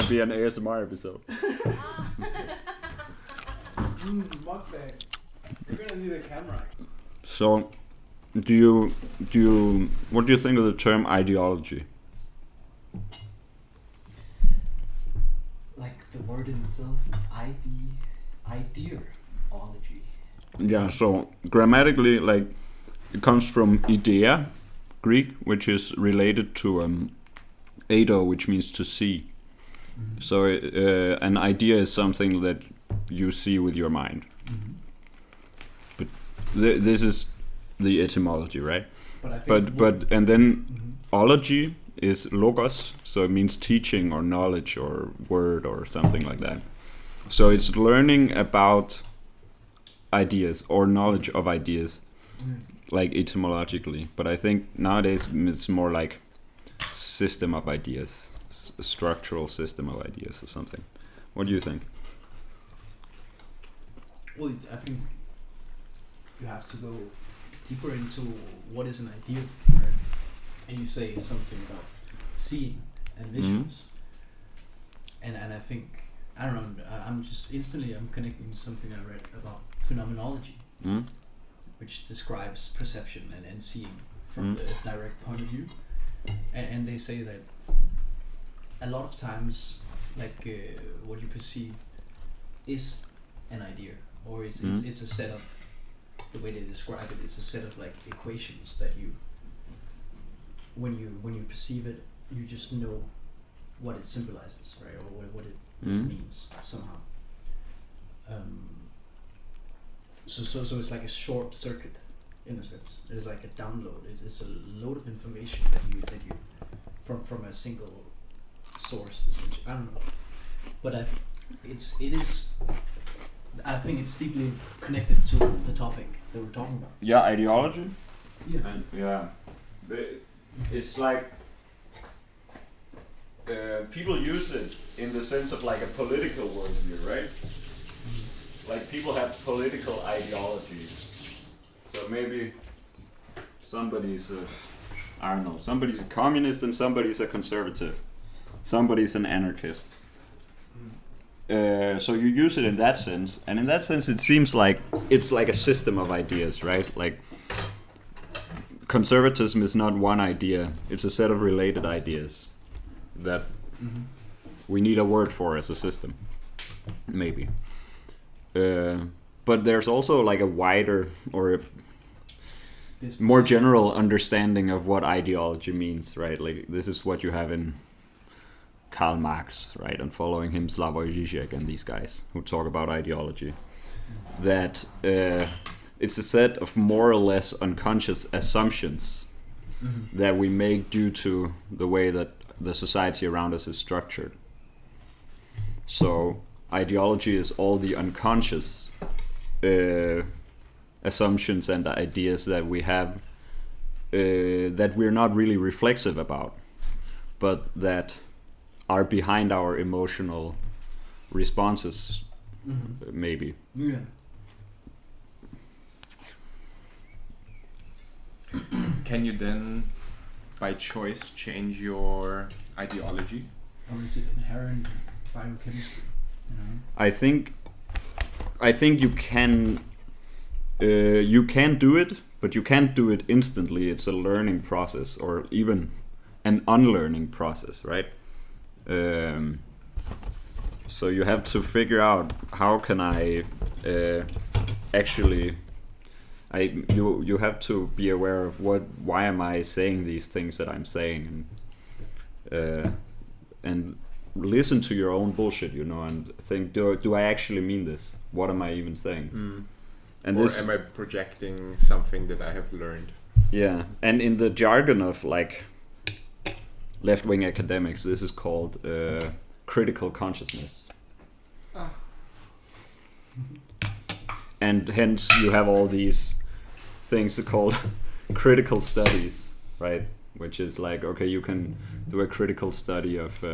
gonna be an ASMR episode. Mukbang. You're gonna need a camera. So, what do you think of the term ideology? Like the word in itself, ideology. Yeah, so grammatically, like, it comes from idea, Greek, which is related to eido, which means to see. Mm-hmm. So an idea is something that you see with your mind. Mm-hmm. But this is the etymology, right? But and then ology is logos, so it means teaching or knowledge or word or something like that. So it's learning about ideas or knowledge of ideas, like etymologically. But I think nowadays it's more like system of ideas, a structural system of ideas or something. What do you think? Well, I think you have to go deeper into what is an idea, right? And you say something about seeing and visuals. And I think, I don't know, I'm connecting to something I read about phenomenology, which describes perception and seeing from the direct point of view. And they say that a lot of times, like what you perceive is an idea, or it's a set of, the way they describe it, it's a set of like equations that you, when you perceive it, you just know what it symbolizes, right, or what it means somehow. So it's like a short circuit in a sense. It's like a download. It's a load of information that you from a single source, essentially. I don't know, but I think it's deeply connected to the topic that we're talking about. Yeah, ideology. Yeah. And it's like people use it in the sense of like a political worldview, right? Like people have political ideologies. So maybe somebody's somebody's a communist and somebody's a conservative. Somebody's an anarchist. So you use it in that sense, and in that sense it seems like it's like a system of ideas, right? Like conservatism is not one idea, it's a set of related ideas that we need a word for as a system, maybe. But there's also like a wider or more general understanding of what ideology means, right? Like this is what you have in Karl Marx, right, and following him, Slavoj Žižek and these guys who talk about ideology. That it's a set of more or less unconscious assumptions that we make due to the way that the society around us is structured. So ideology is all the unconscious assumptions and ideas that we have that we're not really reflexive about, but that are behind our emotional responses, maybe. Yeah. Can you then, by choice, change your ideology? Or is it inherent biochemistry? You know? I think you can do it, but you can't do it instantly. It's a learning process, or even an unlearning process, right? So you have to figure out how can I actually. You have to be aware of why am I saying these things that I'm saying, and listen to your own bullshit, you know, and think, do I actually mean this? What am I even saying? And or am I projecting something that I have learned? Yeah, and in the jargon of like left-wing academics, this is called critical consciousness. And hence you have all these things called critical studies, right? Which is like, okay, you can do a critical study of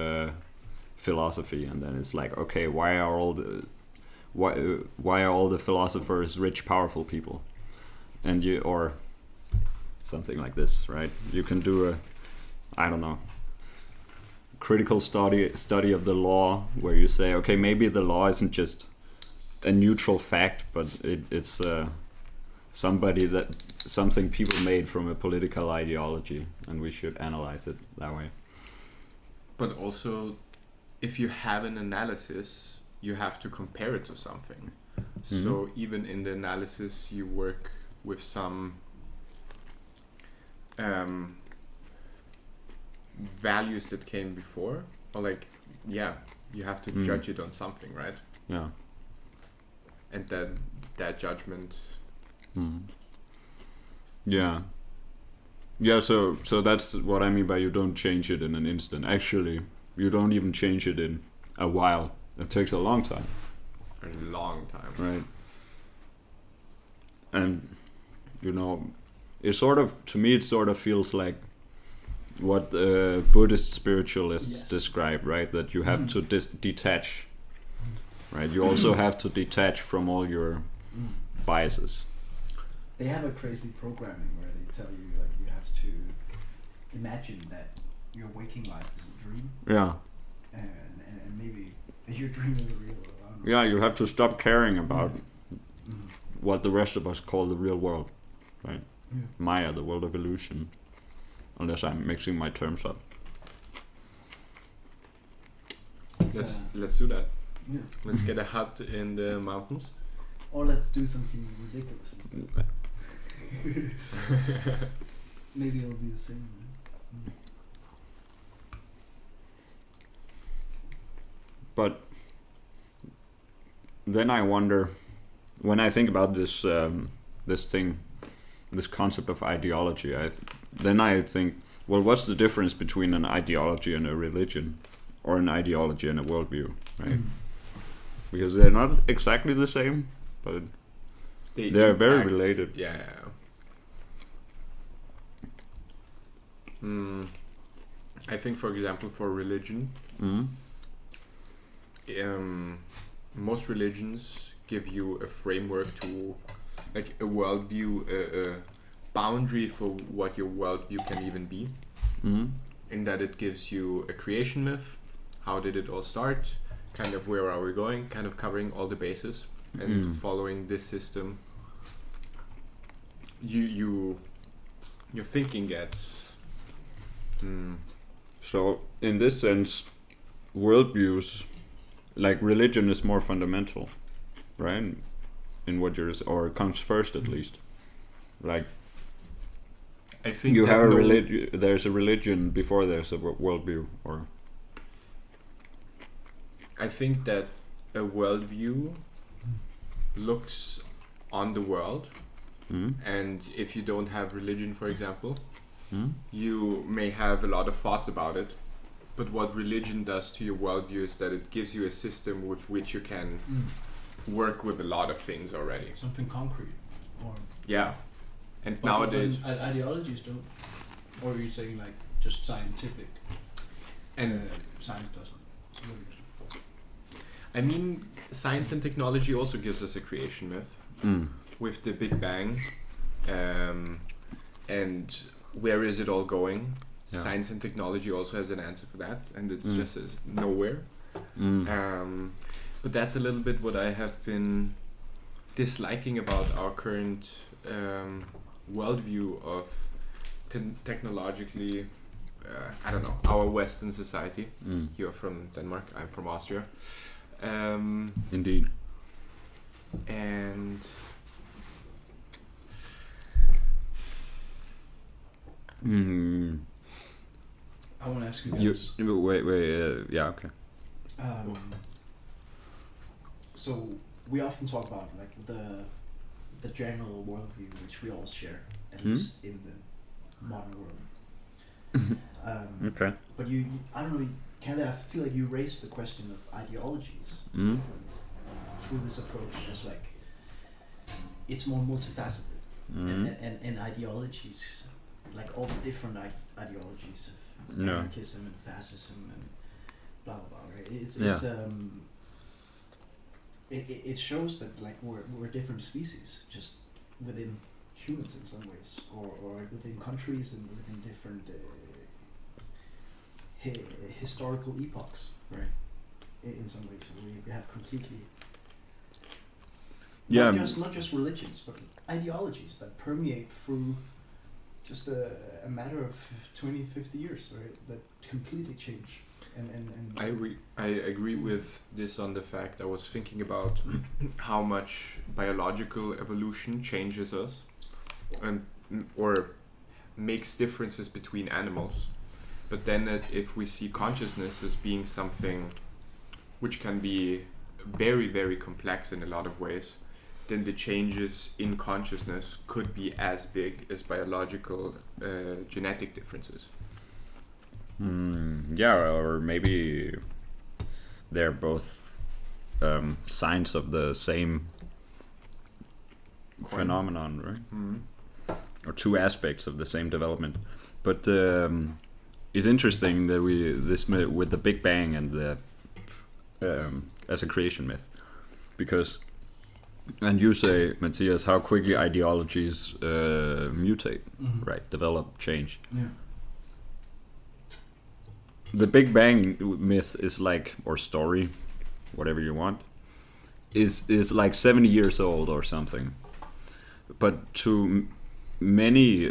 philosophy, and then it's like, okay, why are all the philosophers rich, powerful people? And or something like this, right? You can do I don't know, critical study of the law, where you say, okay, maybe the law isn't just a neutral fact, but it's something people made from a political ideology, and we should analyze it that way. But also, if you have an analysis, you have to compare it to something. So even in the analysis, you work with some values that came before, or like, yeah, you have to judge it on something, right? Yeah. And then that judgment. Yeah. Yeah, so that's what I mean by you don't change it in an instant. Actually, you don't even change it in a while. It takes a long time. A long time. Right. And, you know, it sort of, to me, it sort of feels like what Buddhist spiritualists describe, right? That you have to detach, right? You also have to detach from all your biases. They have a crazy programming where they tell you like you have to imagine that your waking life is a dream. Yeah. And maybe your dream is real. I don't know. Yeah, you have to stop caring about what the rest of us call the real world, right? Yeah. Maya, the world of illusion. Unless I'm mixing my terms up. Let's do that. Yeah. Let's get a hut in the mountains. Or let's do something ridiculous instead. Maybe it'll be the same. Right? But then I wonder, when I think about this this concept of ideology, then I think, well, what's the difference between an ideology and a religion, or an ideology and a worldview, right? Because they're not exactly the same, but they're very related. Yeah. I think, for example, for religion, most religions give you a framework to, like a worldview, a boundary for what your worldview can even be. In that it gives you a creation myth, how did it all start, kind of where are we going, kind of covering all the bases, and following this system, your thinking gets. So in this sense, worldviews, like religion, is more fundamental, right? In what or comes first at least. Like, I think you have a there's a religion before there's a worldview, or. I think that a worldview looks on the world, and if you don't have religion, for example, you may have a lot of thoughts about it, but what religion does to your worldview is that it gives you a system with which you can work with a lot of things already. Something concrete. Or yeah. And but nowadays... ideologies don't. Or are you saying like just scientific? And science doesn't. I mean, science and technology also gives us a creation myth with the Big Bang, and where is it all going? Yeah. Science and technology also has an answer for that, and it just says nowhere. But that's a little bit what I have been disliking about our current worldview of technologically, I don't know, our Western society. You're from Denmark, I'm from Austria. Indeed. And I want to ask you guys. Wait, yeah, okay. So we often talk about like the general worldview which we all share, at least in the modern world. Okay. But you, I don't know, Kalle, I feel like you raised the question of ideologies through this approach as like it's more multifaceted, and ideologies, like all the different ideologies of anarchism and fascism and blah blah blah. Right? It shows that like we're different species just within humans in some ways, or within countries and within different historical epochs, right? In some ways, we have completely not just religions, but ideologies that permeate through just a matter of 20, 50 years, right? That completely change. And I agree with this on the fact I was thinking about how much biological evolution changes us and or makes differences between animals. But then if we see consciousness as being something which can be very, very complex in a lot of ways, then the changes in consciousness could be as big as biological genetic differences. Yeah, or maybe they're both signs of the same phenomenon, right? Or two aspects of the same development. But it's interesting that with the Big Bang and the as a creation myth, because, and you say, Matthias, how quickly ideologies mutate, right? Develop, change. Yeah. The Big Bang myth is like, or story, whatever you want, is like 70 years old or something. But to many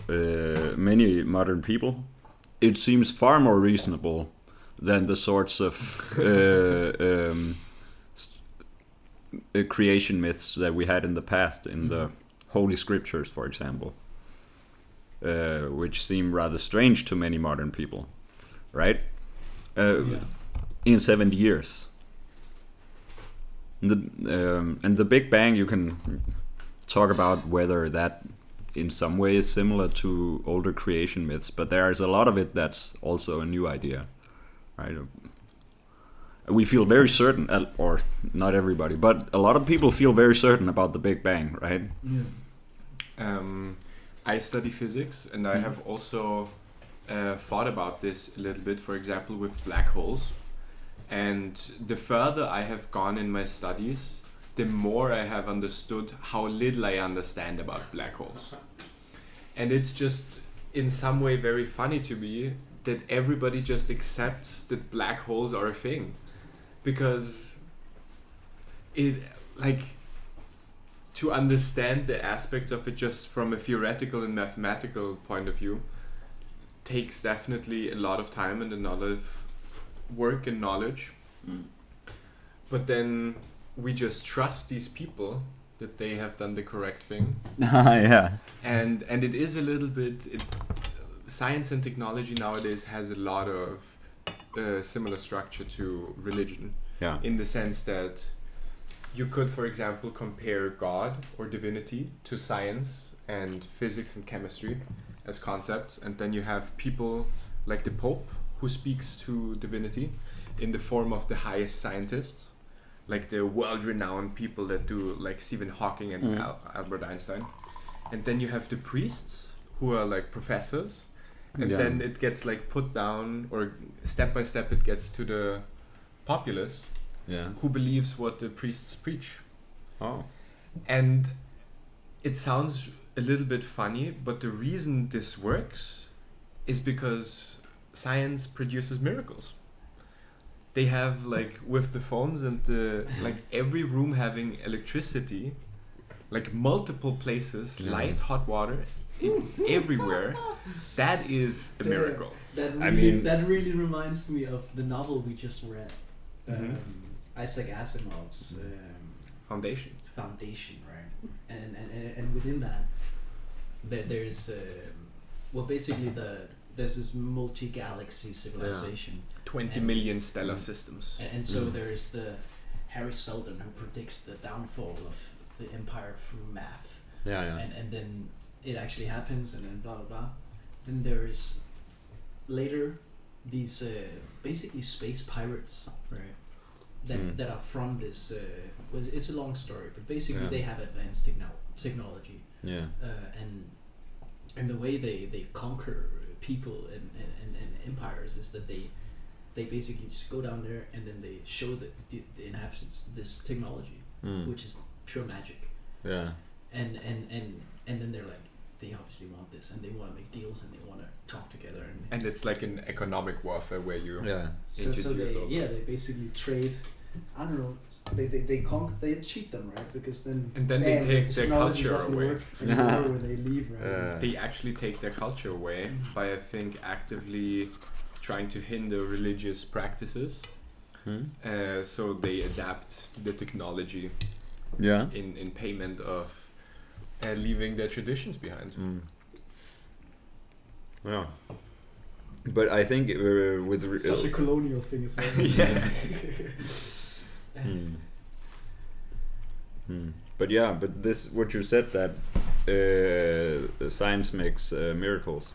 modern people, it seems far more reasonable than the sorts of creation myths that we had in the past in the Holy Scriptures, for example, which seem rather strange to many modern people. Right? In 70 years. And the Big Bang, you can talk about whether that in some way is similar to older creation myths, but there's a lot of it that's also a new idea. Right? We feel very certain, or not everybody, but a lot of people feel very certain about the Big Bang, right? Yeah. I study physics, and I have also thought about this a little bit, for example, with black holes. And the further I have gone in my studies, the more I have understood how little I understand about black holes. And it's just in some way very funny to me that everybody just accepts that black holes are a thing. Because it, like, to understand the aspects of it just from a theoretical and mathematical point of view takes definitely a lot of time and a lot of work and knowledge. But then we just trust these people that they have done the correct thing. Yeah. And it is a little bit science and technology nowadays has a lot of similar structure to religion. Yeah. In the sense that you could, for example, compare God or divinity to science and physics and chemistry as concepts, and then you have people like the Pope who speaks to divinity in the form of the highest scientists, like the world-renowned people that do, like Stephen Hawking and Albert Einstein. And then you have the priests who are like professors, and then it gets like put down, or step by step it gets to the populace who believes what the priests preach. And it sounds a little bit funny, but the reason this works is because science produces miracles. They have, like, with the phones and the, like, every room having electricity, like multiple places, light, hot water, everywhere. That is a miracle. That really reminds me of the novel we just read, Isaac Asimov's Foundation, right? And within that, there's basically there's this multi-galaxy civilization, 20 million stellar systems, and so there's the Harry Seldon who predicts the downfall of the empire through math. And then it actually happens, and then blah blah blah. Then there's later these basically space pirates, right? That are from this. It's a long story, but basically they have advanced technology. And the way they conquer people and empires is that they basically just go down there and then they show the inhabitants this technology, which is pure magic. And then they're like, they obviously want this, and they want to make deals, and they want to talk together. And it's like an economic warfare where you So they basically trade. I don't know. They cheat them, right? Because then they take their culture away. When they leave, right? They actually take their culture away by, I think, actively trying to hinder religious practices. So they adapt the technology in payment of leaving their traditions behind. Yeah. But I think with such a colonial thing as well. But this what you said, that science makes miracles.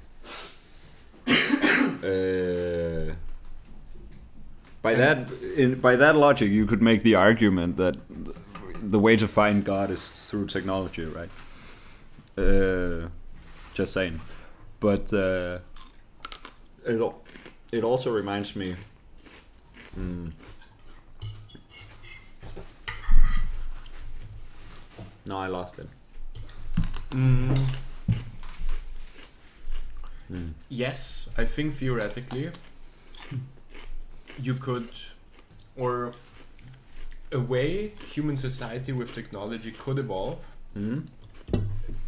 By that logic, you could make the argument that the way to find God is through technology, right? Just saying. But it also reminds me. No, I lost it. Yes, I think theoretically you could, or a way human society with technology could evolve,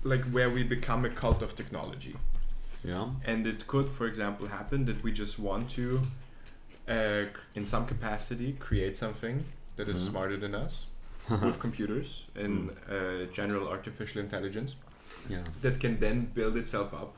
like where we become a cult of technology. Yeah. And it could, for example, happen that we just want to, in some capacity, create something that is smarter than us. With computers and general artificial intelligence that can then build itself up,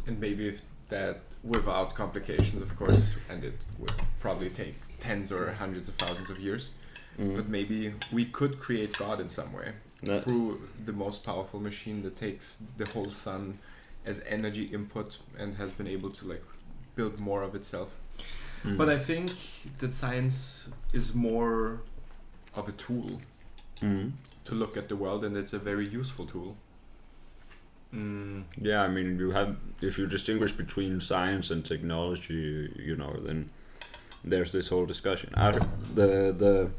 and maybe if that without complications, of course, and it would probably take tens or hundreds of thousands of years, but maybe we could create God in some way through the most powerful machine that takes the whole sun as energy input and has been able to like build more of itself. But I think that science is more of a tool to look at the world, and it's a very useful tool. Yeah, I mean, if you distinguish between science and technology, then there's this whole discussion. The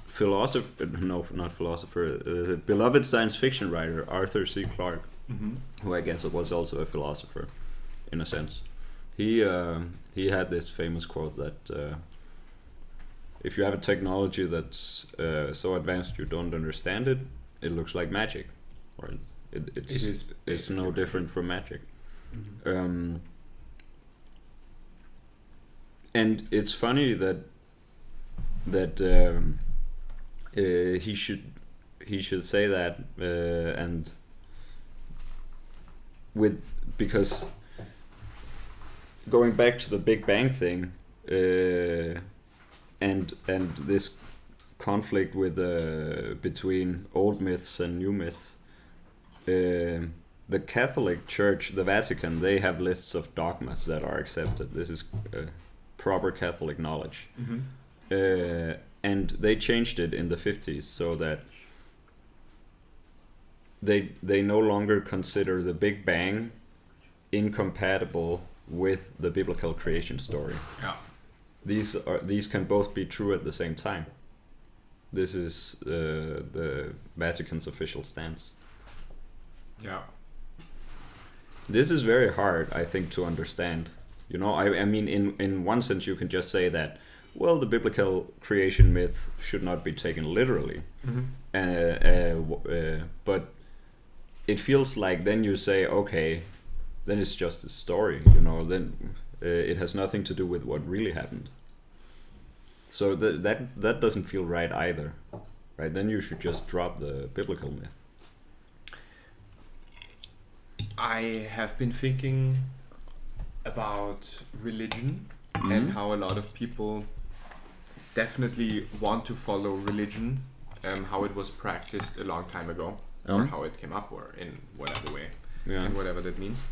philosopher, the beloved science fiction writer Arthur C. Clarke, who I guess was also a philosopher, in a sense. He had this famous quote that if you have a technology that's so advanced you don't understand it, it looks like magic, or it's no different from magic. And it's funny that he should say that, and because going back to the Big Bang thing, and this conflict with between old myths and new myths, the Catholic Church, the Vatican, they have lists of dogmas that are accepted. This is proper Catholic knowledge, and they changed it in the 50s so that they no longer consider the Big Bang incompatible with the biblical creation story. Yeah. These can both be true at the same time. This is the Vatican's official stance. Yeah. This is very hard, I think, to understand. I mean, in one sense, you can just say that, well, the biblical creation myth should not be taken literally. But it feels like then you say, okay, then it's just a story, then it has nothing to do with what really happened. So that doesn't feel right either, right? Then you should just drop the biblical myth. I have been thinking about religion and how a lot of people definitely want to follow religion, how it was practiced a long time ago, or how it came up, or in whatever way, and whatever that means.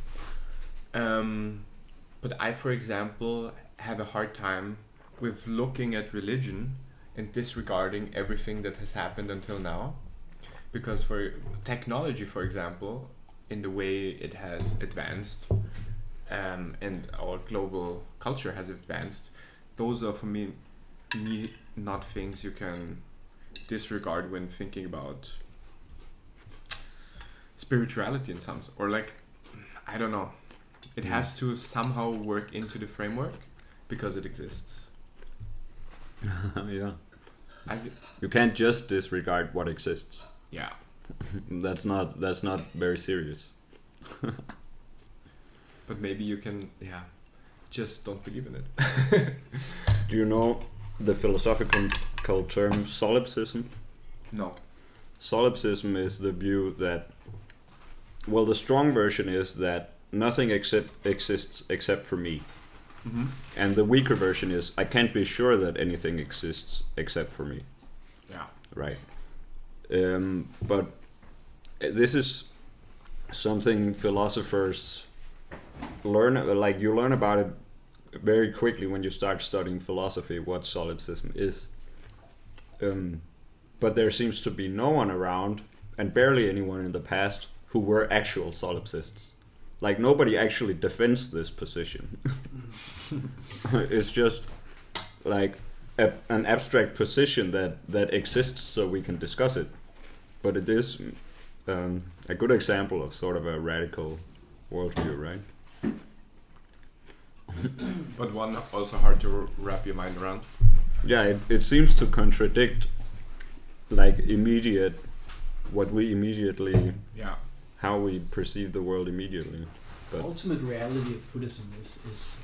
But I, for example, have a hard time with looking at religion and disregarding everything that has happened until now. Because for technology, for example, in the way it has advanced, and our global culture has advanced, those are for me not things you can disregard when thinking about spirituality in some, or like, I don't know. It has to somehow work into the framework because it exists. Yeah. You can't just disregard what exists. Yeah. That's not very serious. But maybe you can, just don't believe in it. Do you know the philosophical term solipsism? No. Solipsism is the view that, well, the strong version is that nothing exists except for me. Mm-hmm. And the weaker version is I can't be sure that anything exists except for me. Yeah. Right. But this is something philosophers learn, like you learn about it very quickly when you start studying philosophy, what solipsism is. But there seems to be no one around, and barely anyone in the past, who were actual solipsists. Like nobody actually defends this position. It's just like an abstract position that exists so we can discuss it. But it is a good example of sort of a radical worldview, right? But one also hard to wrap your mind around. Yeah, it seems to contradict like what we immediately, how we perceive the world immediately. But ultimate reality of Buddhism is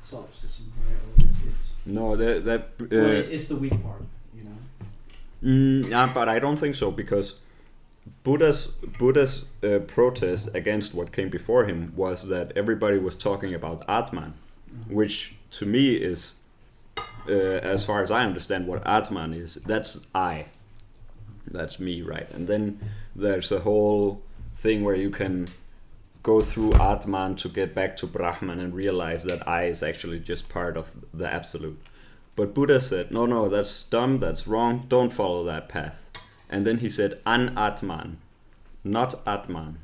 solipsism. It's no, it's the weak part, you know. Yeah, but I don't think so, because Buddha's protest against what came before him was that everybody was talking about Atman, which to me is, as far as I understand what Atman is, that's I. That's me, right? And then there's a whole thing where you can go through Atman to get back to Brahman and realize that I is actually just part of the absolute. But Buddha said, no, that's dumb, that's wrong, don't follow that path. And then he said, An-Atman, not Atman.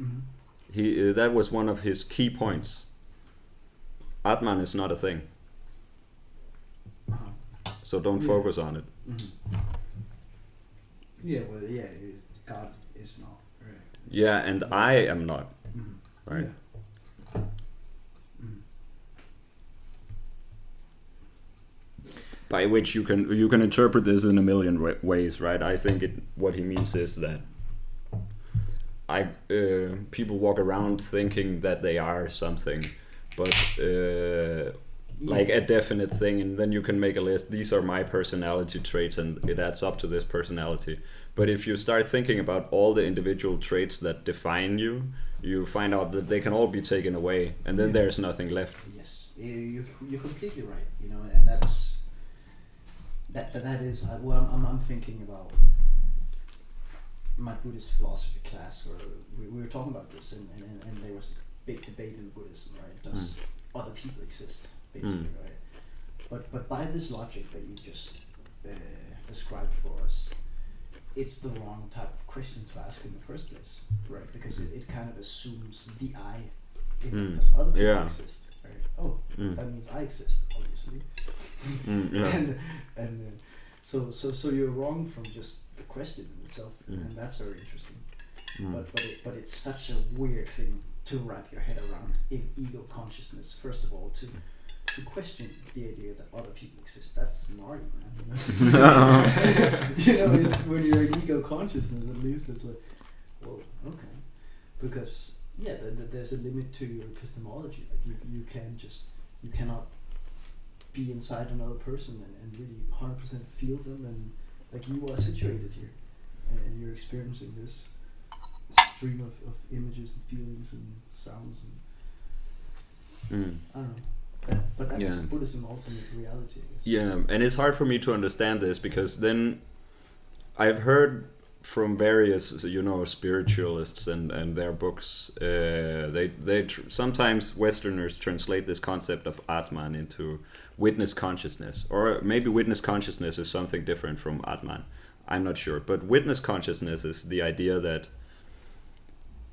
Mm-hmm. That was one of his key points. Atman is not a thing. So don't focus on it. Mm-hmm. Yeah, well, God is not. Right. Yeah, and I am not. Mm-hmm. Right? Yeah. Mm-hmm. By which you can interpret this in a million ways, right? I think what he means is that people walk around thinking that they are something, but like a definite thing, and then you can make a list. These are my personality traits, and it adds up to this personality. But if you start thinking about all the individual traits that define you, you find out that they can all be taken away, and then there's nothing left. Yes, you're completely right. You know, and that is well, I'm thinking about my Buddhist philosophy class where we were talking about this, and there was a big debate in Buddhism, right? Does other people exist, basically, right? But by this logic that you just described for us, it's the wrong type of question to ask in the first place, right? Because it kind of assumes the I. Does other people exist? Right? Oh, that means I exist, obviously. And so you're wrong from just the question in itself, and that's very interesting. But it's such a weird thing to wrap your head around in ego consciousness. First of all, to question the idea that other people exist. That's gnarly, man. You know, it's, when you're in ego consciousness, at least it's like, whoa, okay, because there's a limit to your epistemology. Like you cannot be inside another person and really 100% feel them, and like you are situated here, and you're experiencing this stream of images and feelings and sounds and I don't know. But that's Buddhism ultimate reality, I guess. Yeah, and it's hard for me to understand this, because then I've heard from various, spiritualists and their books, sometimes Westerners translate this concept of Atman into witness consciousness, or maybe witness consciousness is something different from Atman. I'm not sure, but witness consciousness is the idea that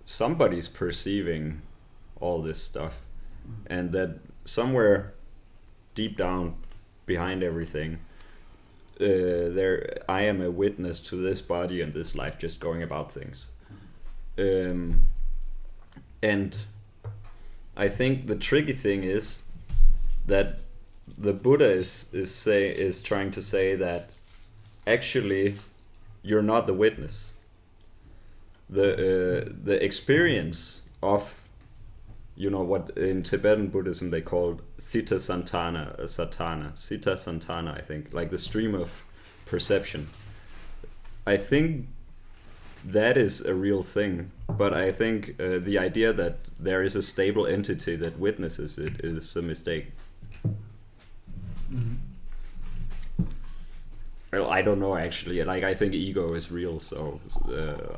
somebody's perceiving all this stuff, and that somewhere deep down behind everything, I am a witness to this body and this life just going about things. And I think the tricky thing is that the Buddha is trying to say that actually you're not the witness. The experience of, you know, what in Tibetan Buddhism they call Sita Santana, I think, like the stream of perception. I think that is a real thing, but I think the idea that there is a stable entity that witnesses it is a mistake. Mm-hmm. Well, I don't know actually. Like, I think ego is real, so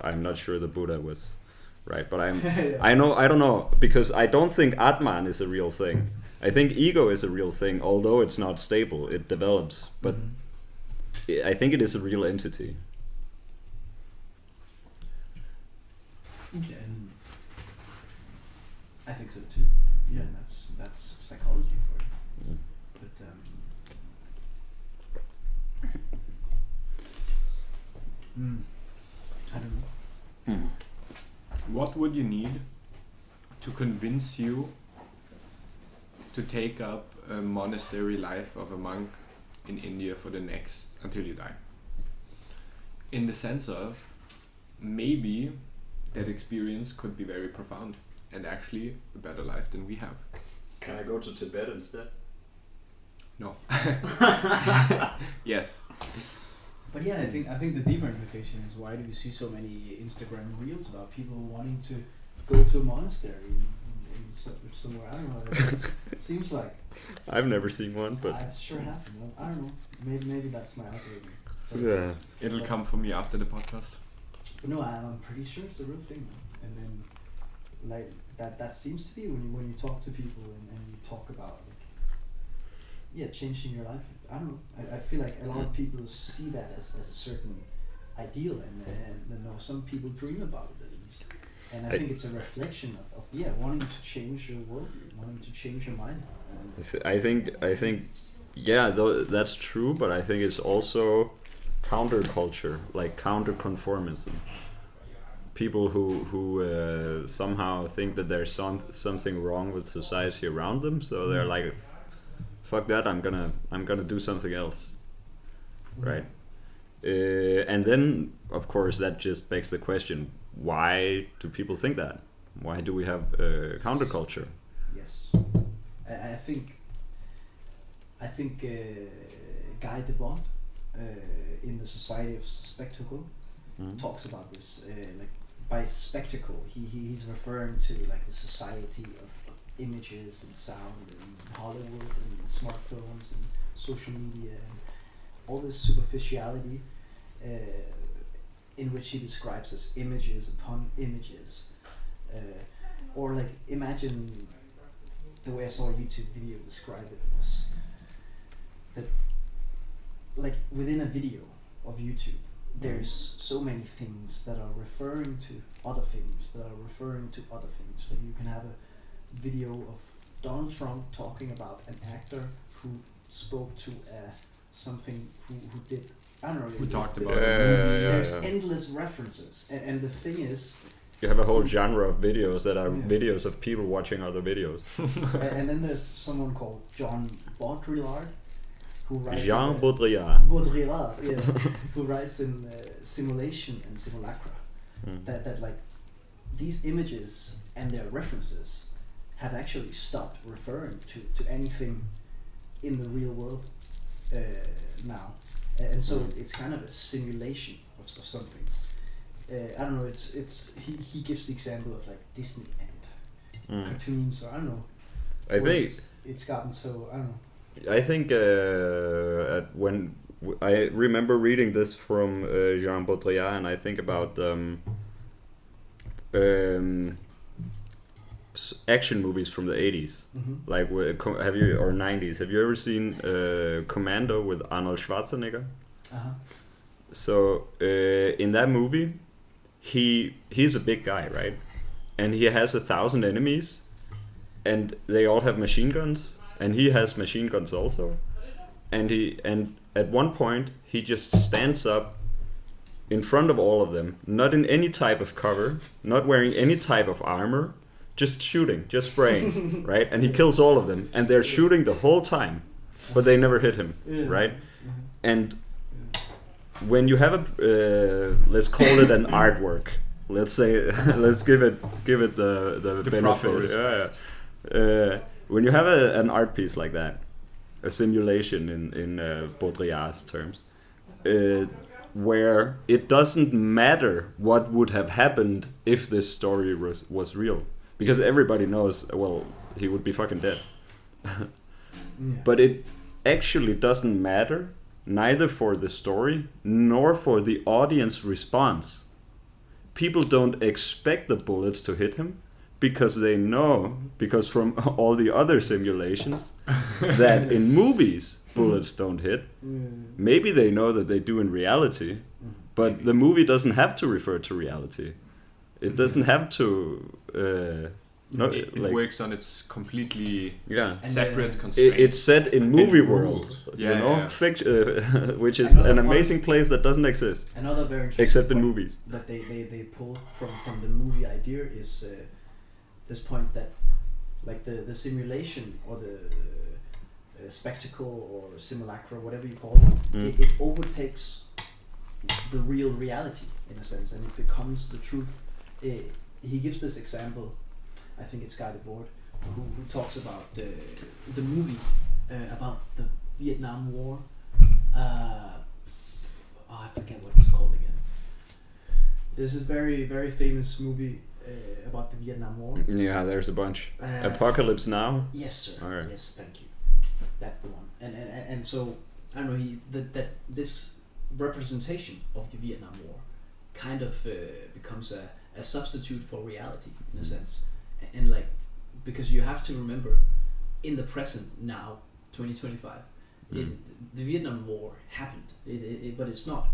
I'm not sure the Buddha was right. But I don't know, because I don't think Atman is a real thing. I think ego is a real thing, although it's not stable. It develops, but I think it is a real entity. Yeah, and I think so too. Yeah, and that's psychology for you. But I don't know. What would you need to convince you to take up a monastery life of a monk in India for the next until you die? In the sense of maybe that experience could be very profound and actually a better life than we have. Can I go to Tibet instead? No. Yes. But yeah, I think the deeper implication is, why do we see so many Instagram reels about people wanting to go to a monastery in somewhere? I don't know. It seems like I've never seen one, but I sure have. I don't know. Maybe that's my algorithm. So yeah. It'll come for me after the podcast. But no, I'm pretty sure it's a real thing, man. And then, like, that seems to be when you talk to people and you talk about, like, changing your life. I don't know. I feel like a lot of people see that as a certain ideal, and you know, some people dream about it at least. And I think it's a reflection of wanting to change your worldview, wanting to change your mind. I think, yeah, though that's true, but I think it's also counterculture, like counter-conformism. People who somehow think that there's something wrong with society around them, so they're like, fuck that, I'm gonna do something else, right? And then of course that just begs the question, why do people think that? Why do we have counterculture? Yes, I think Guy Debord in the Society of Spectacle talks about this. Like, by spectacle, he's referring to like the society of images and sound and Hollywood and smartphones and social media and all this superficiality in which he describes as images upon images. Or like, imagine the way I saw a YouTube video describe it was that, like, within a video of YouTube, there's so many things that are referring to other things that are referring to other things. Like, you can have a video of Donald Trump talking about an actor who spoke to something who did, I don't know. We talked about there's endless references, and the thing is, you have a whole genre of videos that are videos of people watching other videos. And then there's someone called John Baudrillard, who writes Baudrillard, yeah, who writes in Simulation and Simulacra, that like these images and their references have actually stopped referring to anything in the real world now, and so it's kind of a simulation of something. I don't know. It's he gives the example of like Disney and cartoons, or I don't know. I think it's gotten so, I don't know. I think when I remember reading this from Jean Baudrillard, and I think about action movies from the 80s, like have you, or 90s? Have you ever seen Commando with Arnold Schwarzenegger? So in that movie, he's a big guy, right? And he has 1,000 enemies, and they all have machine guns, and he has machine guns also. And at one point he just stands up in front of all of them, not in any type of cover, not wearing any type of armor, just shooting, just spraying, right? And he kills all of them, and they're shooting the whole time, but they never hit him, right? And when you have a, let's call it an artwork. Let's say, let's give it the benefit. When you have an art piece like that, a simulation in Baudrillard's terms, where it doesn't matter what would have happened if this story was real, because everybody knows, well, he would be fucking dead. But it actually doesn't matter, neither for the story nor for the audience response. People don't expect the bullets to hit him because they know, because from all the other simulations, that in movies bullets don't hit. Maybe they know that they do in reality, but the movie doesn't have to refer to reality. It doesn't have to... it works on its completely separate constraint. It's set in movie world, which is an amazing place that doesn't exist. Another very interesting except in movies. That they pull from the movie idea is this point that, like, the simulation or the spectacle or simulacra, whatever you call it, it overtakes the real reality in a sense, and it becomes the truth. He gives this example. I think it's Guy Debord, who talks about the movie about the Vietnam War. I forget what it's called again. This is very, very famous movie about the Vietnam War. Yeah, there's a bunch. Apocalypse Now? Yes, sir. All right. Yes, thank you. That's the one. And so, I don't know, that this representation of the Vietnam War kind of becomes a substitute for reality, in a sense. And like, because you have to remember, in the present now, 2025, the Vietnam War happened. But it's not.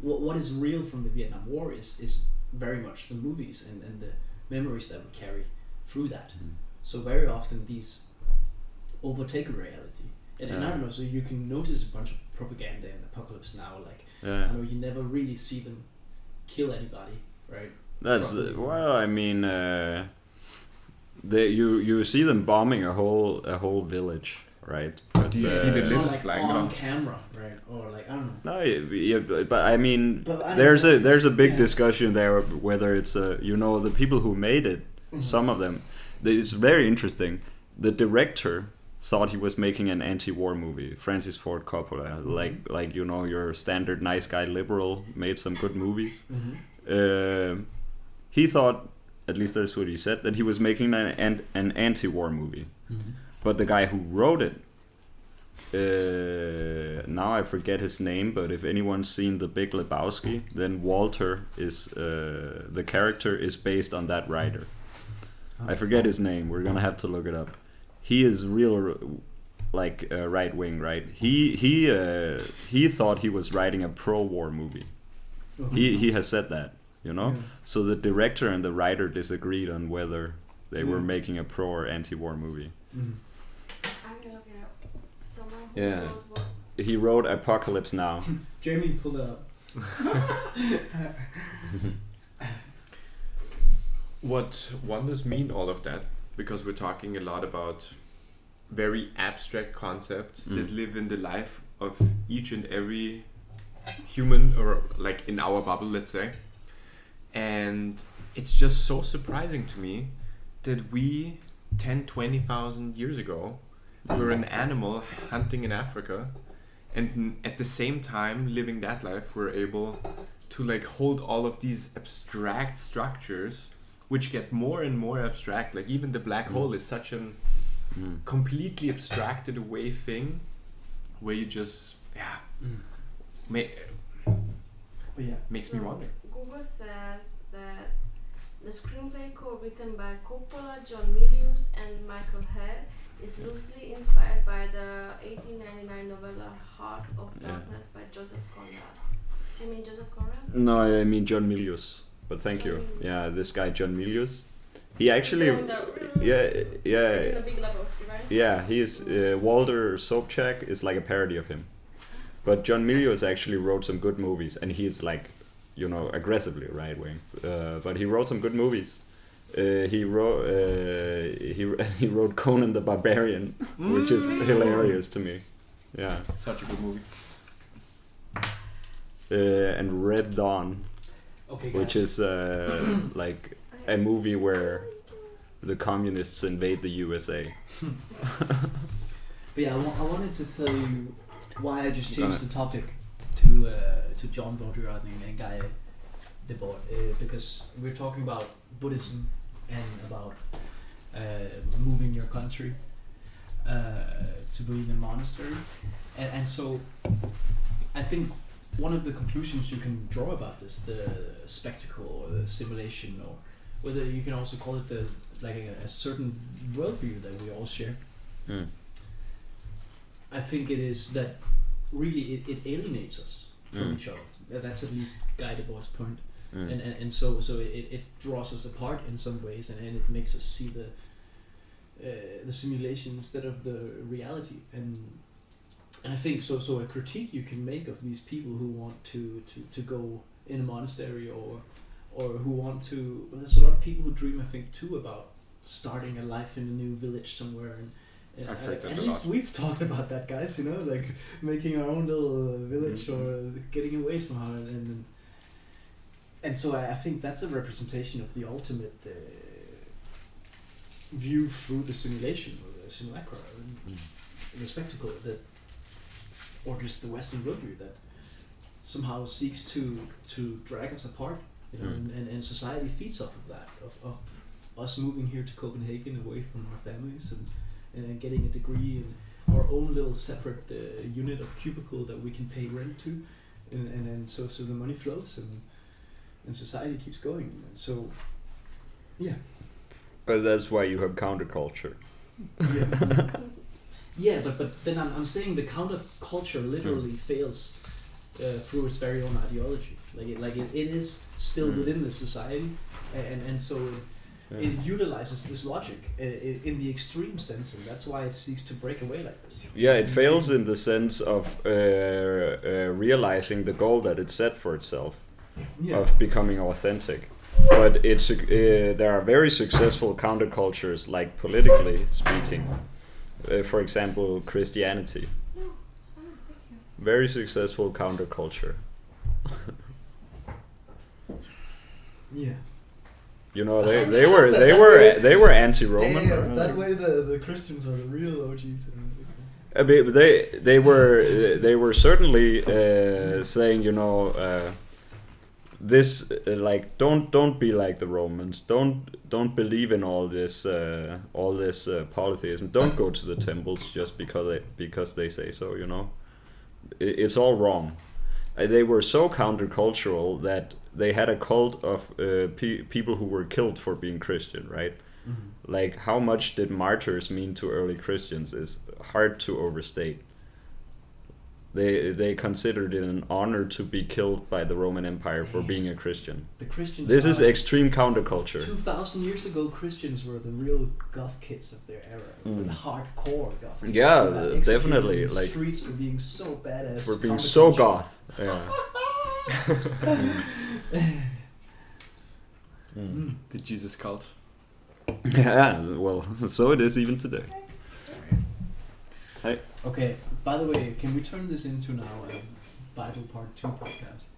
What is real from the Vietnam War is very much the movies and the memories that we carry through that. So very often these overtake reality. And I don't know, so you can notice a bunch of propaganda in Apocalypse Now, like, I know you never really see them kill anybody, right? That's, I mean... you see them bombing a whole village, right? But, do you see the limbs like flying on off? camera, right? Or like, I don't know. No, but I mean, there's a big discussion there whether it's the people who made it, some of them, it's very interesting. The director thought he was making an anti-war movie, Francis Ford Coppola, like your standard nice guy liberal, made some good movies. He thought, at least that's what he said, that he was making an anti-war movie. But the guy who wrote it, now I forget his name, but if anyone's seen The Big Lebowski, then Walter is, the character is based on that writer. I forget his name, we're gonna have to look it up. He is real, like, right-wing, right? He thought he was writing a pro-war movie. He has said that. So the director and the writer disagreed on whether they were making a pro or anti-war movie. I can look it up. Someone who wrote what? He wrote Apocalypse Now. Jamie, pull that up. What does mean all of that? Because we're talking a lot about very abstract concepts that live in the life of each and every human, or like in our bubble, let's say. And it's just so surprising to me that we 20,000 years ago were an animal hunting in Africa, and at the same time living that life we're able to like hold all of these abstract structures which get more and more abstract. Like even the black hole is such an completely abstracted away thing where you just makes me wonder. Google says that the screenplay co-written by Coppola, John Milius and Michael Hare is loosely inspired by the 1899 novella Heart of Darkness by Joseph Conrad. Do you mean Joseph Conrad? No, I mean John Milius. But thank you. Yeah, this guy John Milius. He actually... The Big Lebowski, right? Yeah, he's... Walter Sobchak is like a parody of him. But John Milius actually wrote some good movies, and he's like aggressively right wing. But he wrote some good movies. He wrote Conan the Barbarian, which is hilarious to me. Yeah. Such a good movie. And Red Dawn, which is like a movie where the communists invade the USA. But yeah, I wanted to tell you why I just changed the topic to John Baudrillard and Guy Debord, because we're talking about Buddhism and about moving your country to be in a monastery, and so I think one of the conclusions you can draw about this, the spectacle or the simulation, or whether you can also call it a certain worldview that we all share. I think it is that really it alienates us from each other. That's at least Guy Debord's point. And so it draws us apart in some ways, and it makes us see the simulation instead of the reality. And I think so a critique you can make of these people who want to go in a monastery or who want to. There's a lot of people who dream, I think, too, about starting a life in a new village somewhere. And at least we've talked about that, guys. Like making our own little village or getting away somehow. And so I think that's a representation of the ultimate view through the simulation or the simulacra, the spectacle that, or just the Western worldview that somehow seeks to drag us apart, and society feeds off of that, of us moving here to Copenhagen away from our families and getting a degree in our own little separate unit of cubicle that we can pay rent to, and so the money flows and society keeps going, and so yeah. But that's why you have counterculture. Yeah, but then I'm saying the counterculture literally fails through its very own ideology. It is still within the society, and so it utilizes this logic in the extreme sense, and that's why it seeks to break away like this. Yeah, it fails in the sense of realizing the goal that it set for itself, of becoming authentic. But there are very successful countercultures, like politically speaking. For example, Christianity. Very successful counterculture. Yeah. They were anti-Roman. Damn, that way the Christians are the real OGs. They were certainly saying, this don't be like the Romans. Don't believe in all this polytheism. Don't go to the temples just because they say so. It's all wrong. They were so countercultural that they had a cult of people who were killed for being Christian, right? Mm-hmm. Like, how much did martyrs mean to early Christians is hard to overstate. They considered it an honor to be killed by the Roman Empire for being a Christian. The Christians. This is extreme counterculture. 2,000 years ago, Christians were the real goth kids of their era, the hardcore goth kids. Yeah, definitely. In the streets for being so badass. For being so goth. Yeah. The Jesus cult. Yeah, well, so it is even today. Hey. Okay, by the way, can we turn this into now a Bible Part 2 podcast?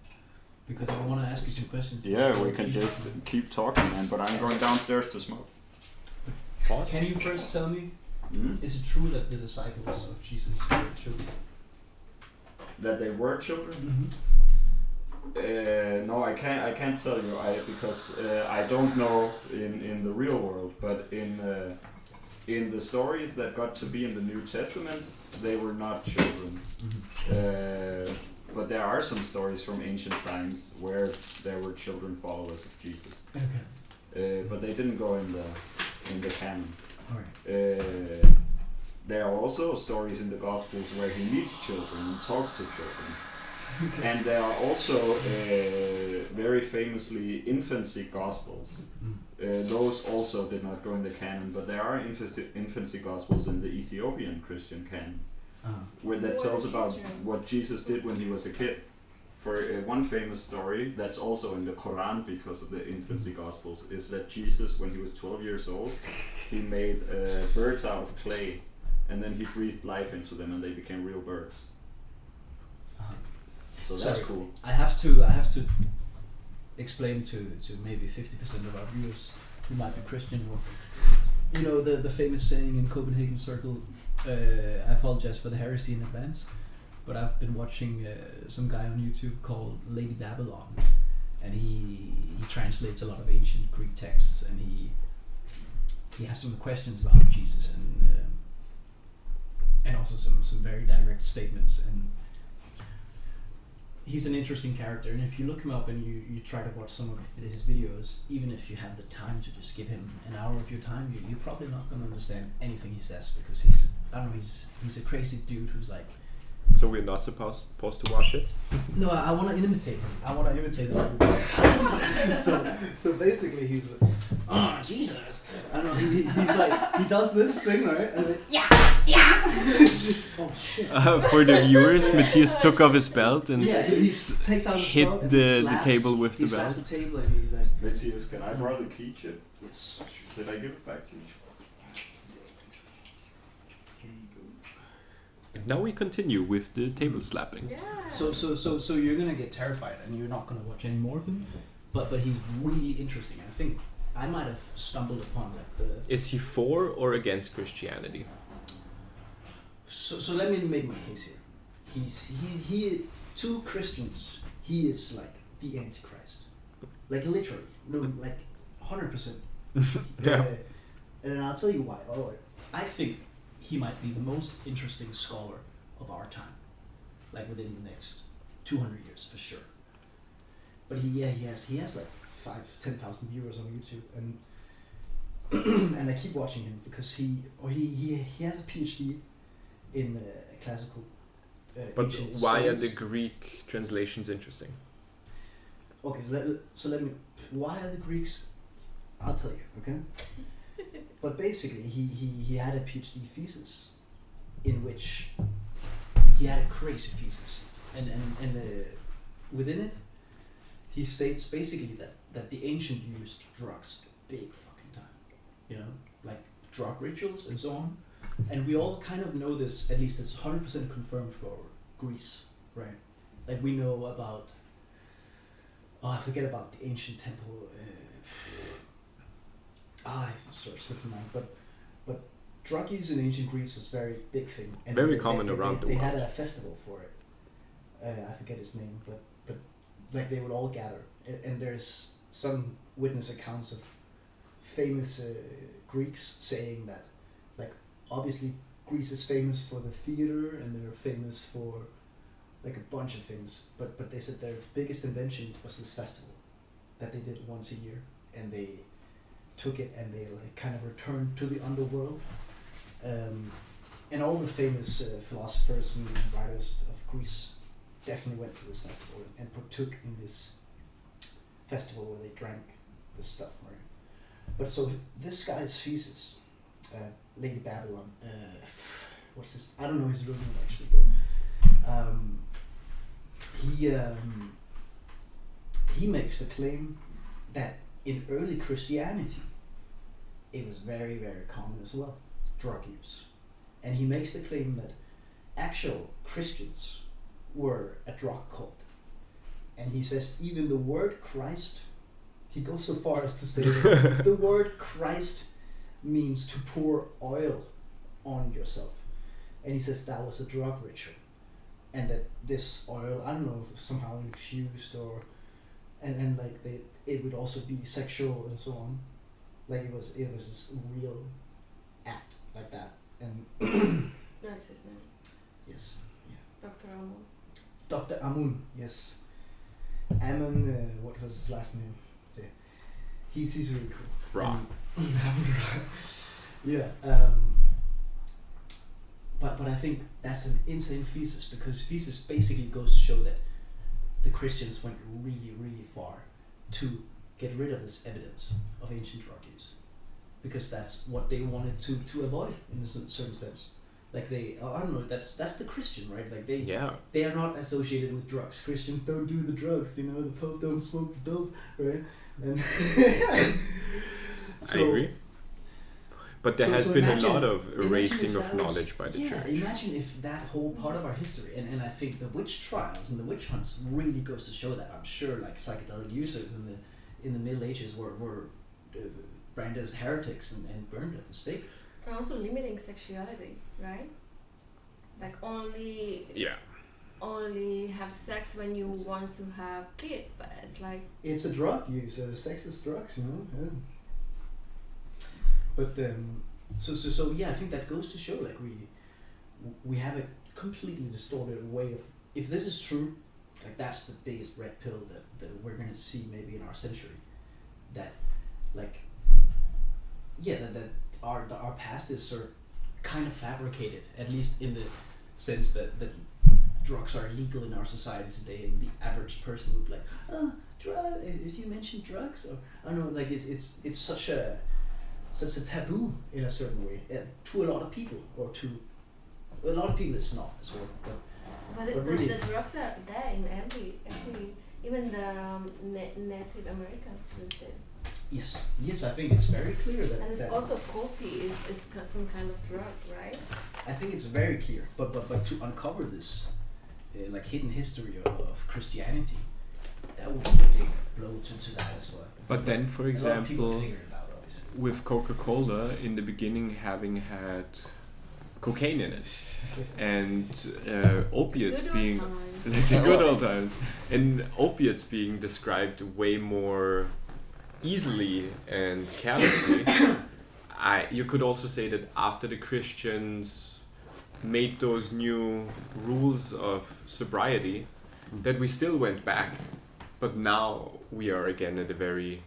Because I want to ask you some questions. Yeah, we can just keep talking, man, but I'm going downstairs to smoke. Pause. Can you first tell me, is it true that the disciples of Jesus were children? That they were children? Mm-hmm. No, I can't tell you, because I don't know in the real world, but in the stories that got to be in the New Testament, they were not children. Mm-hmm. But there are some stories from ancient times where there were children followers of Jesus. Okay. But they didn't go in the canon. All right. There are also stories in the Gospels where he meets children and talks to children. Okay. And there are also very famously infancy Gospels. Those also did not go in the canon, but there are infancy Gospels in the Ethiopian Christian canon, where that tells about what Jesus did when he was a kid. For one famous story that's also in the Quran because of the infancy gospels is that Jesus, when he was 12 years old, he made birds out of clay, and then he breathed life into them, and they became real birds. So that's cool. I have to explain to maybe 50% of our viewers who might be Christian, or you know the famous saying in Copenhagen Circle. I apologize for the heresy in advance, but I've been watching some guy on YouTube called Lady Babylon, and he translates a lot of ancient Greek texts, and he has some questions about Jesus, and also some very direct statements, and he's an interesting character. And if you look him up and you try to watch some of his videos, even if you have the time to just give him an hour of your time, you're probably not going to understand anything he says, because he's a crazy dude who's like. So we're not supposed to watch it? No, I want to imitate him. So basically he's like, oh, Jesus. I don't know, he's like, he does this thing, right? And like, yeah. Oh, shit. For the viewers, Matthias took off his belt and he takes out his belt and the table with the belt. He slaps the table and he's like, Matthias, can I borrow the key chip? yes. Did I give it back to you? Now we continue with the table slapping. Yeah. So you're gonna get terrified and you're not gonna watch any more of him, but he's really interesting. I think I might have stumbled upon like the. Is he for or against Christianity? So let me make my case here. He to Christians he is like the Antichrist, like literally, no, like 100%. Yeah. And I'll tell you why. Oh, I think he might be the most interesting scholar of our time, like within the next 200 years for sure. But he has like 5,000-10,000 viewers on YouTube, and and I keep watching him because he has a PhD in classical. But why are studies. the Greek translations interesting? Okay, let me. Why are the Greeks? I'll tell you. Okay. But basically, he had a PhD thesis, in which he had a crazy thesis, and within it, he states basically that the ancient used drugs big fucking time, you know, like drug rituals and so on, and we all kind of know this. At least it's 100% confirmed for Greece, right? Like we know about. Oh, I forget about the ancient temple. It's slips my mind, but drug use in ancient Greece was very big thing, and very common around the world. They had a festival for it. I forget its name, but like they would all gather, and there's some witness accounts of famous Greeks saying that, like obviously Greece is famous for the theater, and they're famous for like a bunch of things, but they said their biggest invention was this festival that they did once a year, and they took it and they like kind of returned to the underworld, and all the famous philosophers and writers of Greece definitely went to this festival and partook in this festival where they drank this stuff, right? But so this guy's thesis, Lady Babylon, what's his? I don't know his real name actually, but he makes the claim that in early Christianity, it was very, very common as well, drug use. And he makes the claim that actual Christians were a drug cult. And he says even the word Christ, he goes so far as to say that the word Christ means to pour oil on yourself. And he says that was a drug ritual. And that this oil, I don't know, somehow infused or and like it would also be sexual and so on, like it was this real act like that. And That's his name. yes, yeah. Dr. Amun. Dr. Amun, yes. Amun, what was his last name? Yeah. He's really cool. Ra. Yeah. But I think that's an insane thesis, because thesis basically goes to show that the Christians went really, really far to get rid of this evidence of ancient drug use, because that's what they wanted to avoid in a certain sense. Like they, I don't know. That's the Christian, right? Like they Yeah. they are not associated with drugs. Christians don't do the drugs. You know, the Pope don't smoke the dope, right? And I agree. But there has been a lot of erasing of if that knowledge by the yeah, church. imagine if that whole part of our history, and I think the witch trials and the witch hunts really goes to show that. I'm sure like psychedelic users in the Middle Ages were branded as heretics and burned at the stake. And also limiting sexuality, right? Like only have sex when you want to have kids, but it's like It's a drug use. Sex is drugs, you know. Yeah. But so yeah, I think that goes to show like we have a completely distorted way of, if this is true, like that's the biggest red pill that we're gonna see maybe in our century. That like that our past is sort of kind of fabricated, at least in the sense that drugs are illegal in our society today, and the average person would be like, oh, if you mention drugs, or I don't know, like it's such a taboo in a certain way, to a lot of people, or to a lot of people it's not as well. But really, the drugs are there in every even the Native Americans used it. Yes, I think it's very clear that. And it's also coffee is some kind of drug, right? I think it's very clear, but to uncover this, like hidden history of Christianity, that would be a big blow to that as well. But then, for a lot of people example, figure it out, obviously. with Coca-Cola in the beginning having had cocaine in it, and opiates Good old being times. the good old times, and opiates being described way more easily and carelessly. You could also say that after the Christians made those new rules of sobriety, that we still went back, but now we are again at a very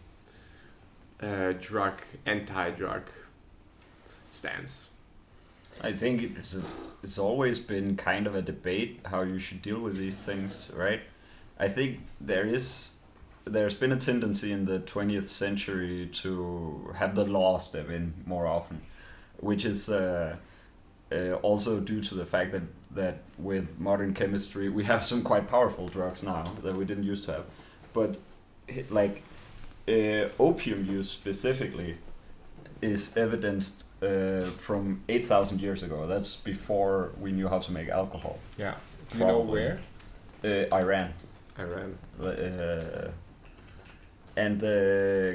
anti-drug stance. I think it's always been kind of a debate how you should deal with these things, right? I think there's been a tendency in the 20th century to have the law step in more often, which is also due to the fact that with modern chemistry we have some quite powerful drugs now that we didn't used to have. But like opium use specifically is evidenced from 8,000 years ago. That's before we knew how to make alcohol. Yeah. Do you know Probably. where? Iran. Iran. And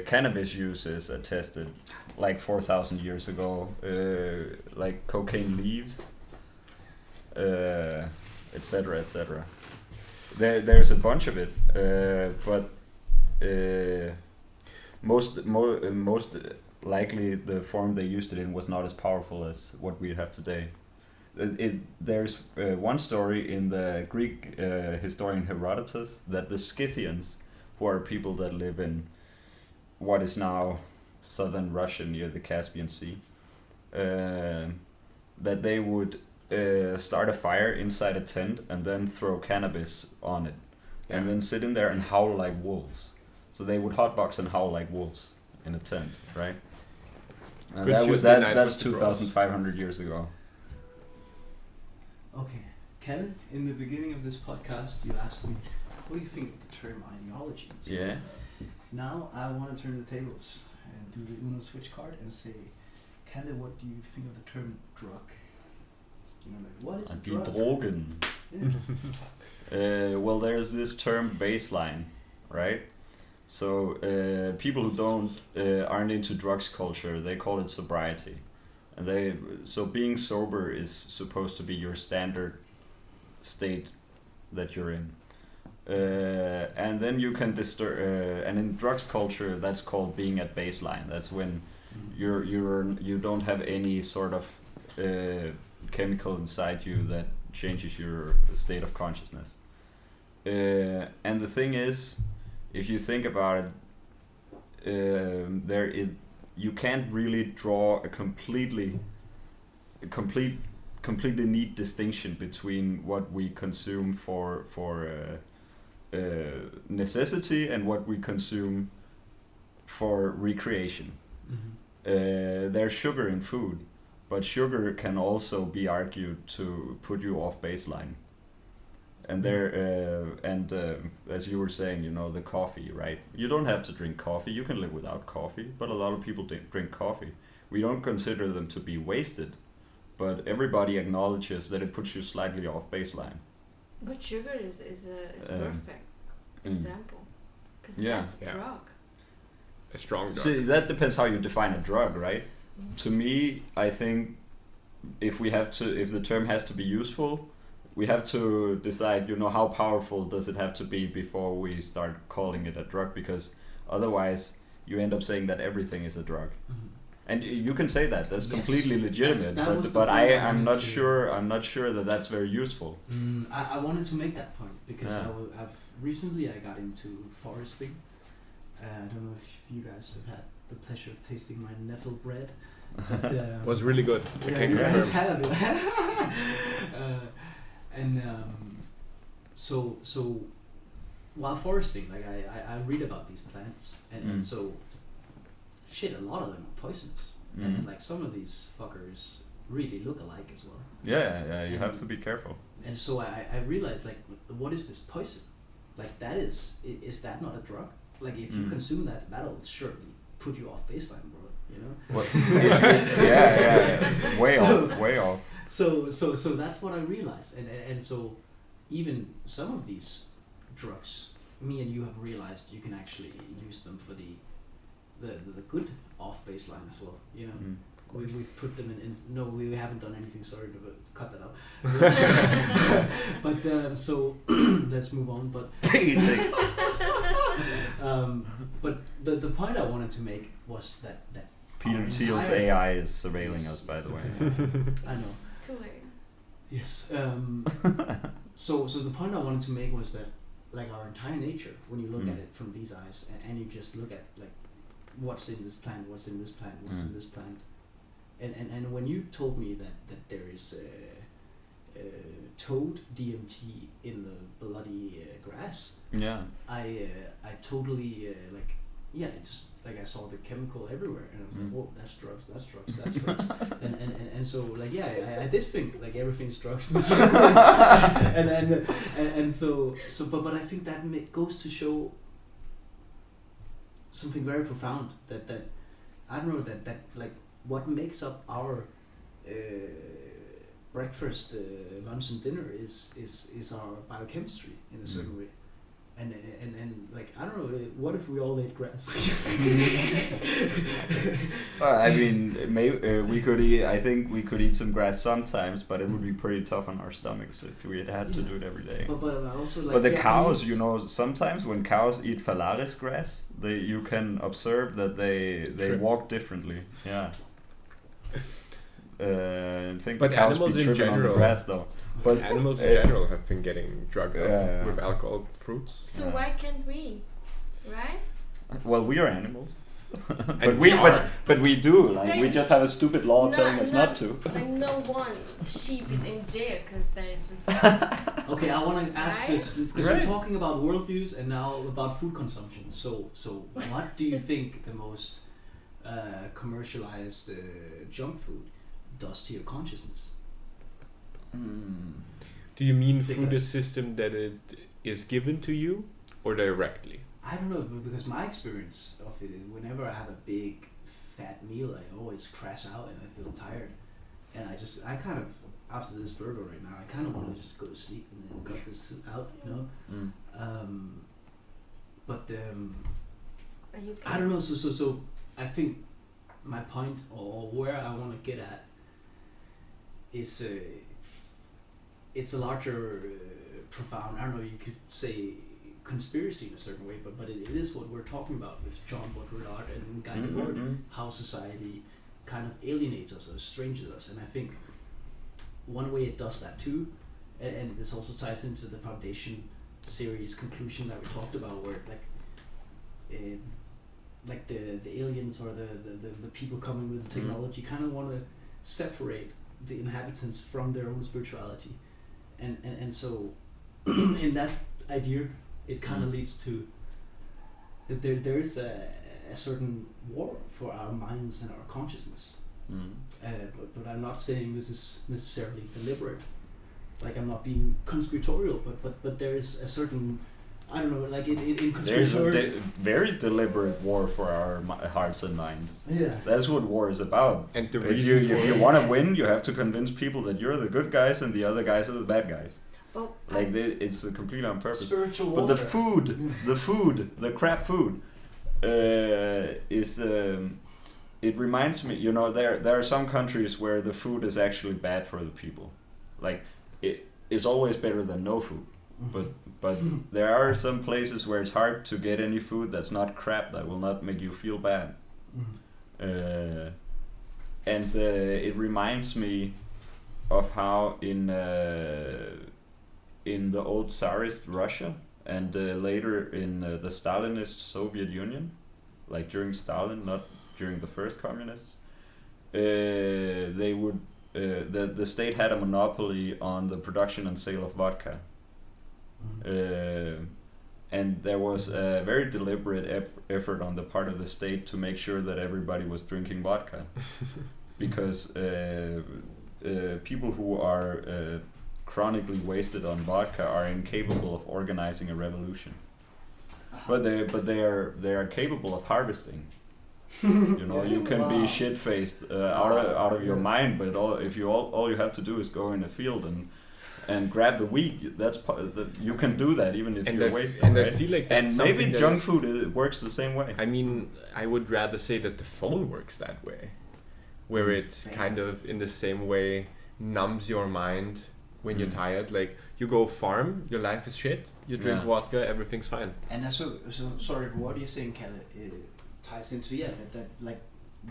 cannabis use is attested like 4,000 years ago, like cocaine leaves, etc., etc. There's a bunch of it, but most likely the form they used it in was not as powerful as what we have today. There's one story in the Greek historian Herodotus that the Scythians, who are people that live in what is now southern Russia near the Caspian Sea, that they would start a fire inside a tent and then throw cannabis on it, and then sit in there and howl like wolves. So they would hotbox and howl like wolves in a tent, right? And that's 2,500 years ago. Okay, Kevin, in the beginning of this podcast, you asked me, what do you think of the term ideology? Yeah. Now I want to turn the tables and do the Uno switch card and say, Kalle, what do you think of the term drug? You know, like, what is a Die drug? Drogen. Yeah. Well, there's this term baseline, right? So people who aren't into drugs culture, they call it sobriety, and so being sober is supposed to be your standard state that you're in, and then you can and in drugs culture that's called being at baseline. That's when you don't have any sort of chemical inside you that changes your state of consciousness, and the thing is, if you think about it, you can't really draw a completely neat distinction between what we consume for necessity and what we consume for recreation. Mm-hmm. There's sugar in food, but sugar can also be argued to put you off baseline. And as you were saying, you know, the coffee, right? You don't have to drink coffee. You can live without coffee, but a lot of people drink coffee. We don't consider them to be wasted, but everybody acknowledges that it puts you slightly off baseline. But sugar is perfect example, because that's a drug. A strong drug. See, that depends how you define a drug, right? To me, I think if the term has to be useful, we have to decide, you know, how powerful does it have to be before we start calling it a drug, because otherwise you end up saying that everything is a drug. And you can say that, that's completely legitimate, but I'm not sure that that's very useful. I wanted to make that point because recently I got into foresting. I don't know if you guys have had the pleasure of tasting my nettle bread. But, was really good. You guys have it. So while foresting, like I read about these plants, and so shit, a lot of them are poisonous, and like some of these fuckers really look alike as well. Yeah, you have to be careful. And so I realized, like, what is this poison? Like, that is that not a drug? Like, if you consume that, that'll surely put you off baseline, bro. You know? Yeah. Way off. So that's what I realized, and so even some of these drugs, me and you have realized you can actually use them for the good off baseline as well. You know, we've put them in. No, we haven't done anything. Sorry, but cut that out. But so let's move on. But but the point I wanted to make was that Peter Thiel's AI is surveilling us, by the way. I know. Too late. Yes. So the point I wanted to make was that, like, our entire nature, when you look at it from these eyes, and you just look at, like, what's in this plant, what's in this plant, what's in this plant, and when you told me that there is toad DMT in the bloody grass, I totally it just, like, I saw the chemical everywhere, and I was like, whoa, that's drugs, and so, like, I did think, like, everything's drugs, and so but I think that goes to show something very profound, that I don't know, that like, what makes up our breakfast, lunch and dinner is our biochemistry in a certain way. And like, I don't know, what if we all ate grass? I mean, we could eat. I think we could eat some grass sometimes, but it would be pretty tough on our stomachs if we had to do it every day. But also, like, but the cows, you know, sometimes when cows eat phalaris grass, you can observe that they walk differently. Yeah. I think but the cows animals be tripping in general, on the grass though. But animals in general have been getting drugged up with alcohol fruits. So why can't we? Right? Well, we are animals. And but we do, like, we just have a stupid law telling us not to. Like, no one sheep is in jail because they just... Okay, I want to ask this, because we're talking about worldviews and now about food consumption. So what do you think the most commercialized junk food does to your consciousness? Do you mean through the system that it is given to you, or directly? I don't know, because my experience of it, whenever I have a big fat meal, I always crash out and I feel tired, and I kind of, after this burger right now, I kind of want to just go to sleep and then gut this out, you know. I don't know. So I think my point, or where I want to get at, is it's a larger, profound, I don't know, you could say conspiracy in a certain way, but it is what we're talking about with John Baudrillard and Guy Debord, how society kind of alienates us or estranges us. And I think one way it does that too, and this also ties into the Foundation series conclusion that we talked about, where like the aliens or the people coming with the technology kind of want to separate the inhabitants from their own spirituality, and so in that idea it kind of leads to that there is a certain war for our minds and our consciousness, But I'm not saying this is necessarily deliberate. Like I'm not being conspiratorial, but there is a certain, I don't know, like in conspiratorial. There's a very deliberate war for our hearts and minds. Yeah. That's what war is about. And the If you want to win, you have to convince people that you're the good guys and the other guys are the bad guys. Oh, Like it's completely on purpose. Spiritual But warfare. the crap food, is. It reminds me, there are some countries where the food is actually bad for the people. Like it is always better than no food. But there are some places where it's hard to get any food that's not crap, that will not make you feel bad. And it reminds me of how in the old Tsarist Russia and later in the Stalinist Soviet Union, like during Stalin, not during the first communists, they would the state had a monopoly on the production and sale of vodka. And there was a very deliberate effort on the part of the state to make sure that everybody was drinking vodka, because people who are chronically wasted on vodka are incapable of organizing a revolution. But they are capable of harvesting. You can be shit-faced out of your mind, but all you have to do is go in a field and grab the wheat. You can do that even if you're wasted. And right? I feel like that's and maybe something junk food works the same way. I mean, I would rather say that the phone works that way, where it kind of in the same way numbs your mind when you're tired. Like you go farm, your life is shit. You drink vodka, everything's fine. And that's so sorry. What do you think, Kalle? Ties into that like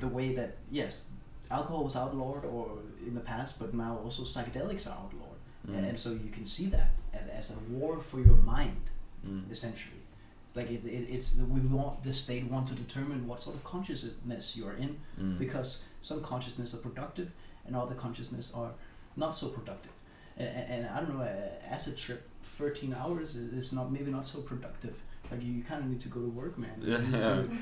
the way that yes, alcohol was outlawed or in the past, but now also psychedelics are outlawed, and so you can see that as a war for your mind, essentially. Like the state want to determine what sort of consciousness you are in, because some consciousness are productive and other consciousness are not so productive. And I don't know, acid trip 13 hours is maybe not so productive. Like you kind of need to go to work, man.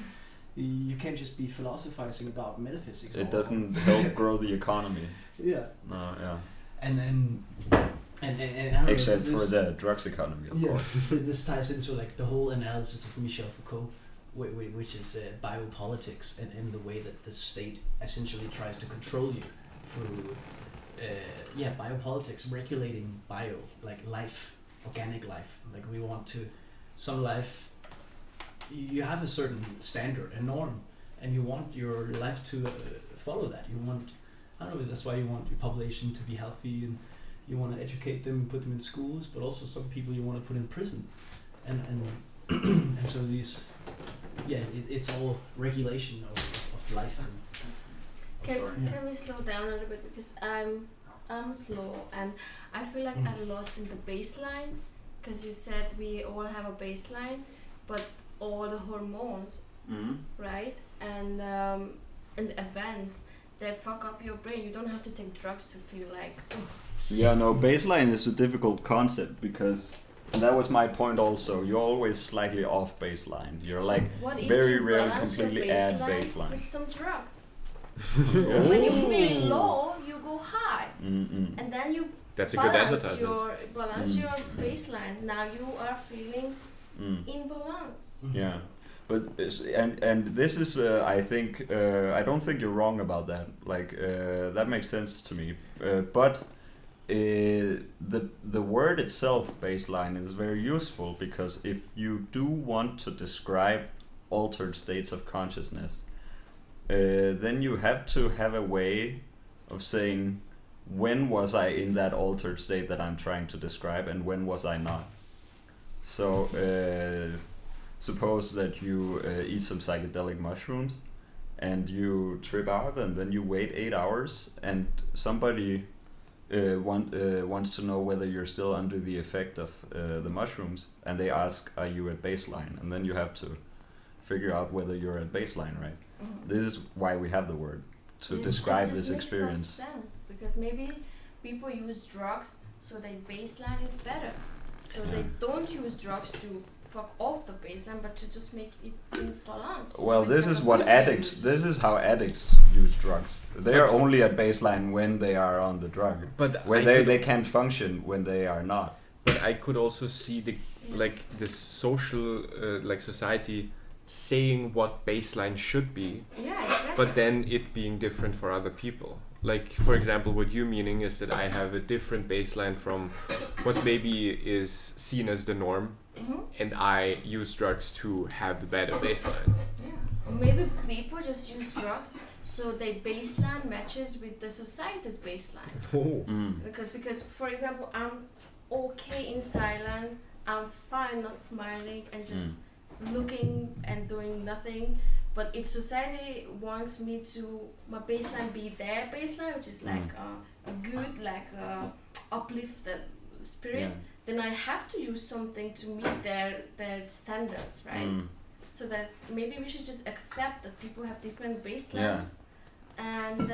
You can't just be philosophizing about metaphysics. It doesn't help grow the economy. Yeah. No, yeah. And I don't Except know, for the drugs economy, of course. This ties into like the whole analysis of Michel Foucault, which is biopolitics, and the way that the state essentially tries to control you through biopolitics, regulating like life, organic life. Like we want to, some life, you have a certain standard, a norm, and you want your life to follow that. You want, I don't know, that's why you want your population to be healthy, and you want to educate them, put them in schools, but also some people you want to put in prison, and and so these, it's all regulation of life. Can we slow down a little bit, because I'm slow and I feel like I'm lost in the baseline, because you said we all have a baseline, but all the hormones, right, and events that fuck up your brain. You don't have to take drugs to feel like. Baseline is a difficult concept because, and that was my point also. You're always slightly off baseline. You're like very rarely completely at baseline with some drugs. When you feel low, you go high, and then you That's a good advertisement. balance your baseline. Now you are feeling in balance. Yeah, but and this is I think I don't think you're wrong about that. Like that makes sense to me. But the word itself, baseline, is very useful, because if you do want to describe altered states of consciousness, then you have to have a way of saying, when was I in that altered state that I'm trying to describe, and when was I not? So suppose that you eat some psychedelic mushrooms and you trip out, and then you wait 8 hours, and somebody wants to know whether you're still under the effect of the mushrooms, and they ask, are you at baseline? And then you have to figure out whether you're at baseline, right? This is why we have the word, to describe this experience. Makes no sense, because maybe people use drugs so their baseline is better, so they don't use drugs to fuck off the baseline, but to just make it in balance. Well, So this it's is kind what of addicts. use. This is how addicts use drugs. They are only at baseline when they are on the drug. But When I they can't function when they are not. But I could also see the social society saying what baseline should be, Yeah, exactly. but then it being different for other people. Like, for example, what you're meaning is that I have a different baseline from what maybe is seen as the norm, and I use drugs to have the better baseline. Yeah. Or maybe people just use drugs so their baseline matches with the society's baseline. Oh. Because for example, I'm okay in silence, I'm fine not smiling and just looking and doing nothing. But if society wants me to my baseline be their baseline, which is like a good, like uplifted spirit, then I have to use something to meet their standards, right? So that maybe we should just accept that people have different baselines, and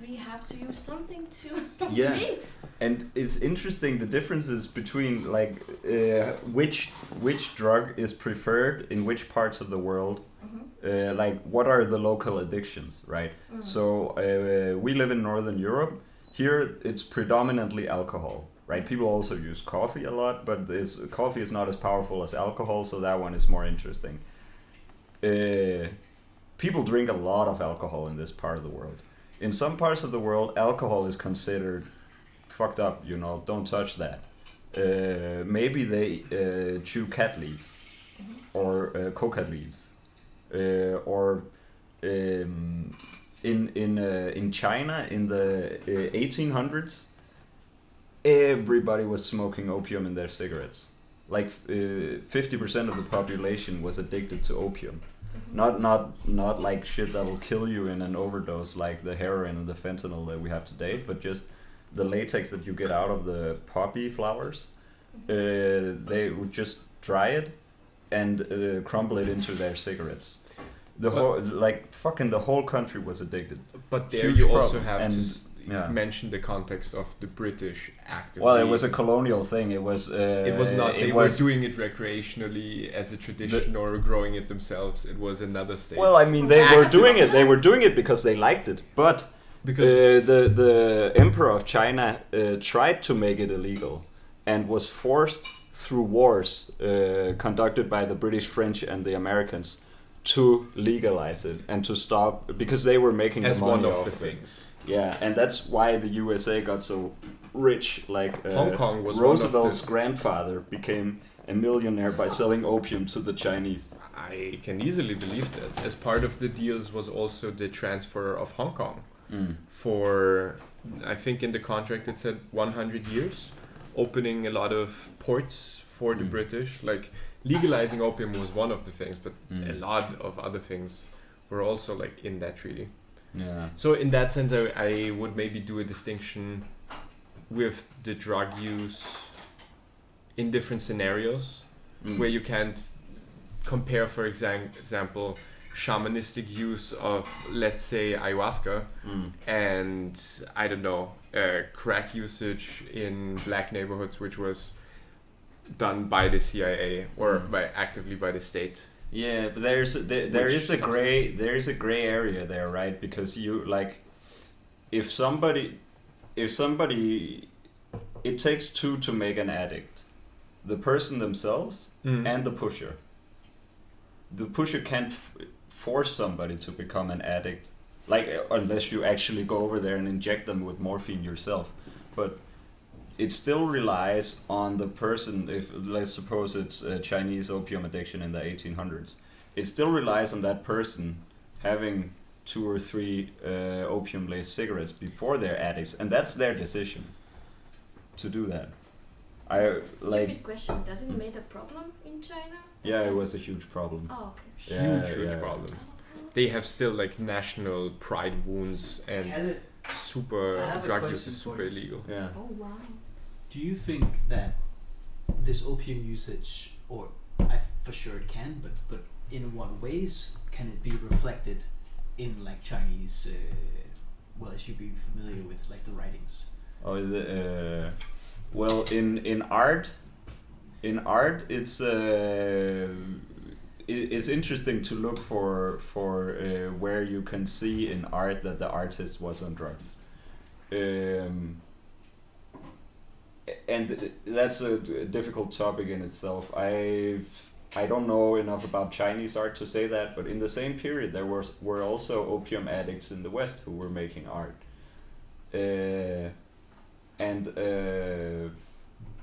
we have to use something to meet. And it's interesting the differences between like which drug is preferred in which parts of the world. Like what are the local addictions, right? So we live in Northern Europe. Here it's predominantly alcohol, right? People also use coffee a lot, but coffee is not as powerful as alcohol, so that one is more interesting. People drink a lot of alcohol in this part of the world. In some parts of the world, alcohol is considered fucked up, don't touch that. Maybe they chew cat leaves or coconut leaves. Or in China in the 1800s, everybody was smoking opium in their cigarettes. Like 50% of the population was addicted to opium. Not like shit that will kill you in an overdose like the heroin and the fentanyl that we have today, but just the latex that you get out of the poppy flowers. They would just dry it and crumble it into their cigarettes. The whole country was addicted. But there Huge you also problem. have And, to mention the context of the British actively. Well, it was a colonial thing. It was. It was not. They were doing it recreationally as a tradition or growing it themselves. It was another state. Well, I mean, they were doing it. They were doing it because they liked it. But because the emperor of China tried to make it illegal, and was forced through wars conducted by the British, French, and the Americans to legalize it and to stop, because they were making as the money one of off the of it. things. Yeah, and that's why the USA got so rich. Like Hong Kong was Roosevelt's grandfather became a millionaire by selling opium to the Chinese. I can easily believe that. As part of the deals was also the transfer of Hong Kong for, I think in the contract it said 100 years, opening a lot of ports for the British. Like legalizing opium was one of the things, but a lot of other things were also like in that treaty. Yeah. So in that sense, I would maybe do a distinction with the drug use in different scenarios where you can't compare, for example, shamanistic use of, let's say, ayahuasca and, I don't know, crack usage in black neighborhoods, which was done by the CIA or actively by the state. Yeah, but there is a gray area there, right? Because you like, if somebody, it takes two to make an addict, the person themselves and the pusher. The pusher can't force somebody to become an addict, like unless you actually go over there and inject them with morphine yourself, but it still relies on the person. If let's suppose it's a Chinese opium addiction in the 1800s, it still relies on that person having 2 or 3 opium-laced cigarettes before they're addicts, and that's their decision to do that. Stupid question. Does it make a problem in China? Yeah, it was a huge problem. Oh, okay. Huge problem. They have still like national pride wounds and drug use is super illegal. Yeah. Oh wow. Do you think that this opium usage, or for sure it can, but in what ways can it be reflected in like Chinese? As you'd be familiar with like the writings. Well, in art, in art, it's interesting to look for where you can see in art that the artist was on drugs, and that's a difficult topic in itself. I don't know enough about Chinese art to say that, but in the same period there were also opium addicts in the West who were making art, and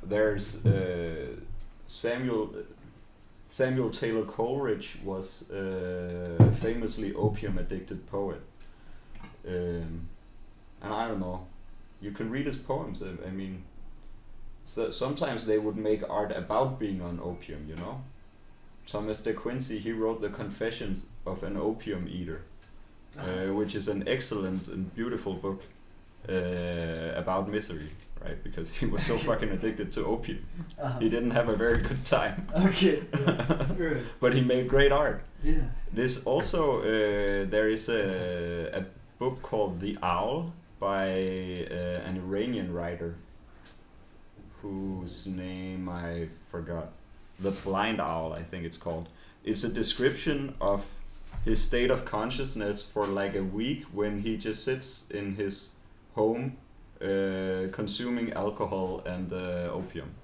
there's Samuel Taylor Coleridge was a famously opium addicted poet, and I don't know, you can read his poems. I mean, so sometimes they would make art about being on opium, you know. Thomas de Quincey, he wrote the Confessions of an Opium Eater, which is an excellent and beautiful book about misery, right? Because he was so fucking addicted to opium. He didn't have a very good time. Okay. Yeah. But he made great art. Yeah. This also, there is a book called The Owl by an Iranian writer whose name I forgot. The Blind Owl, I think it's called. It's a description of his state of consciousness for like a week when he just sits in his home consuming alcohol and opium.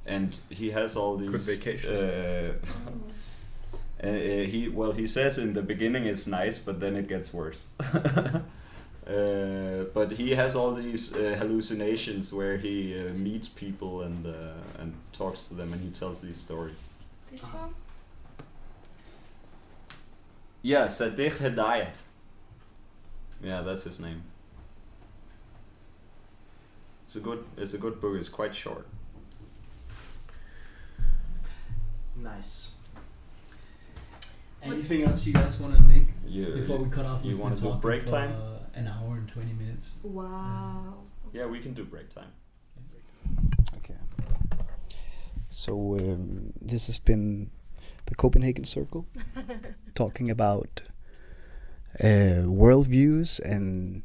And he has all these... Good vacation. He says in the beginning it's nice, but then it gets worse. But he has all these hallucinations where he meets people and talks to them, and he tells these stories. This one? Yeah, Sadiq Hedayat. Yeah, that's his name. It's a good book. It's quite short. Nice. Anything else you guys want to make before we cut off? You want to do break time? An hour and 20 minutes. Wow. Yeah, we can do break time. Okay. So this has been the Copenhagen Circle, talking about worldviews and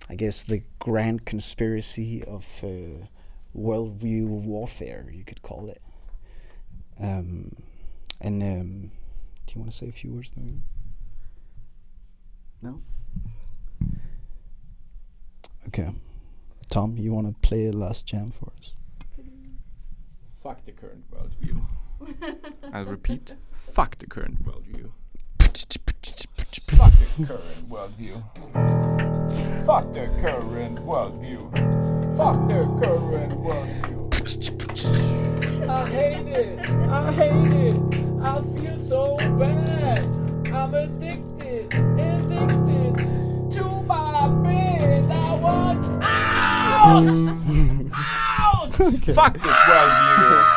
I guess the grand conspiracy of worldview warfare, you could call it. Do you want to say a few words there? No? Okay. Tom, you want to play a last jam for us? Fuck the current worldview. I'll repeat. Fuck the current worldview. Fuck the current worldview. Fuck the current worldview. Fuck the current worldview. I hate it. I hate it. I feel so bad. I'm addicted to my bed. I want out. Ouch! Okay. Fuck this worldview.